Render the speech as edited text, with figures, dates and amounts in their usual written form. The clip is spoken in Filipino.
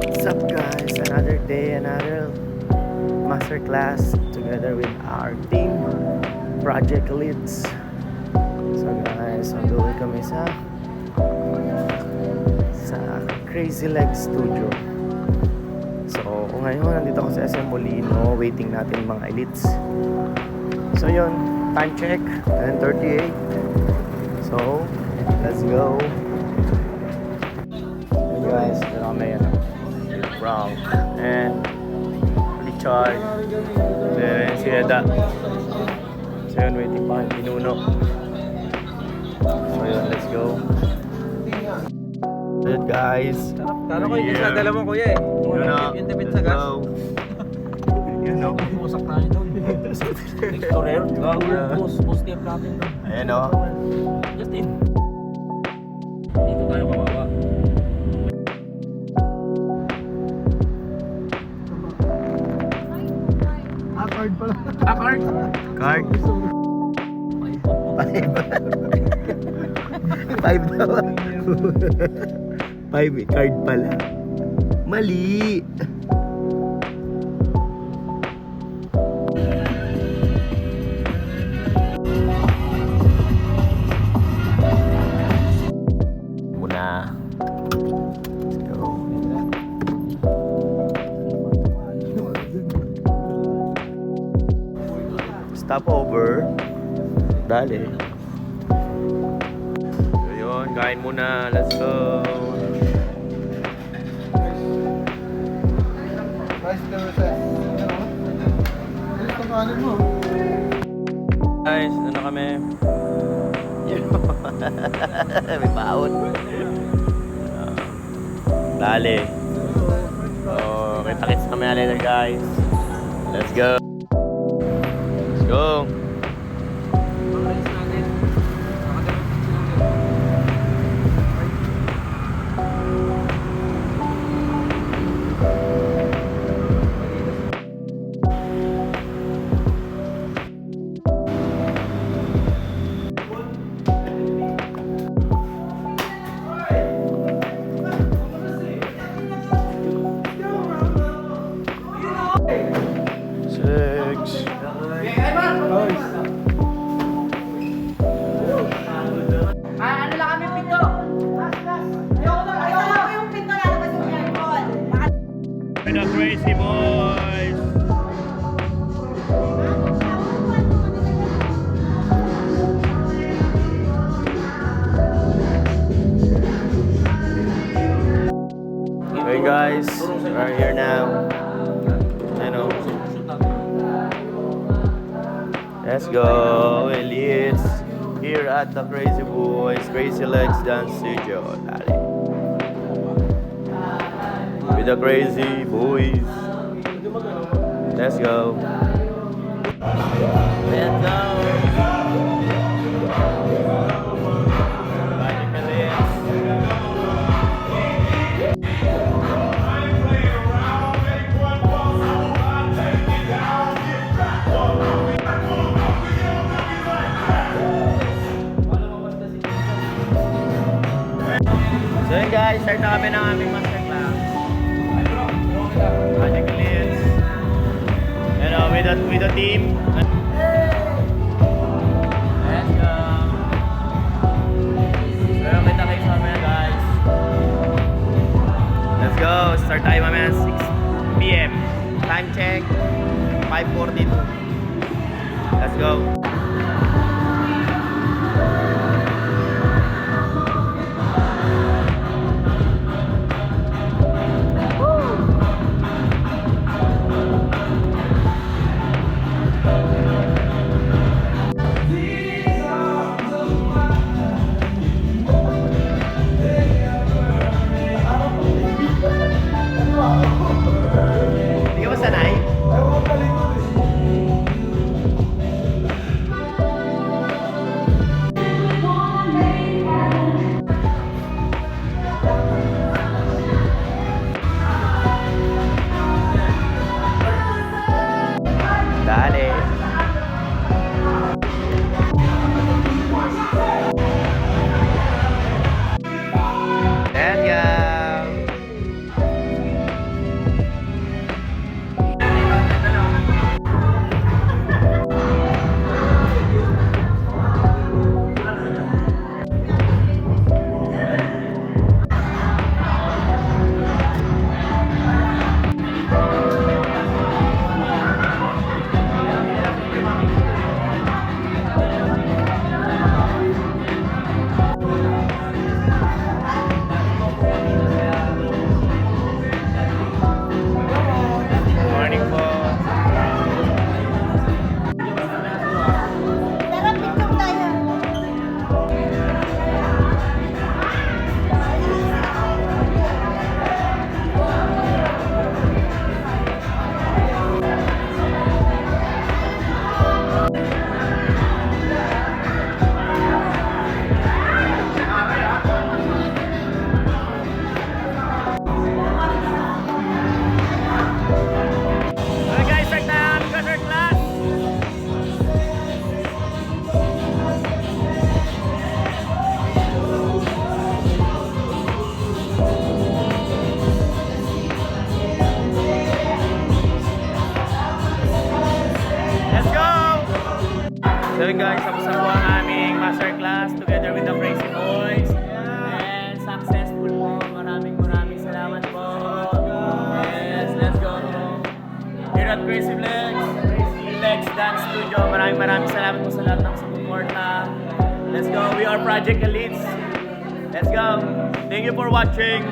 What's up guys? Another day, another masterclass together with our team, Project Leads. So guys, nandun kami sa Crazy Legs Studio. So ngayon, nandito ako sa SM Molino, waiting natin mga elites. So yun, time check, 10:38. So, let's go. Hey guys, dito kami Brown and Richard, then si Eda. So yun, waiting pa ang pinuno. So yun, let's go. So yun guys, Kala ko yung isa dalawang kuya eh. Yung tipid sa gas. You know. Pusak tayo doon. Victorer. Post tape natin doon. Ayan o. Justin. Dito tayo kawawa. Card pala. Card. Card. Five daw. Five card pala. Mali. Muna. Let's go. Stop over. Dali. So yun, kain muna. Let's go. Rice daw sa. Ano ito kanin mo? Guys, ano kami? May baon. Dali. So, kita-kits kami later guys. Let's go. Let's go. Six. Ano lang kami pinto? Ayoko yung pinto na labas yung aircon. We're the crazy boys. Hey guys, we're here now. You know. Let's go, elites. Here at the Crazy Boys, Crazy Legs Dance Studio. Dali. With the Crazy Boys. Let's go. Let's go. Magic elites. So yun guys, start na kami ng aming masterclass. Magic Elites. You know, with the team. Let's go. Pero kita kayo sa mamaya guys. Let's go. Start tayo mamaya 6 PM. Time check 5:42. Let's go. Hindi ka ba sanay? So yun guys, tapos na po ang aming masterclass together with the Crazy Boys. And successful po. Maraming salamat po. Yes, let's go. Here at Crazy Legs Dance Studio. Maraming salamat po sa lahat ng sumuporta. Let's go. We are Project Elites. Let's go. Thank you for watching.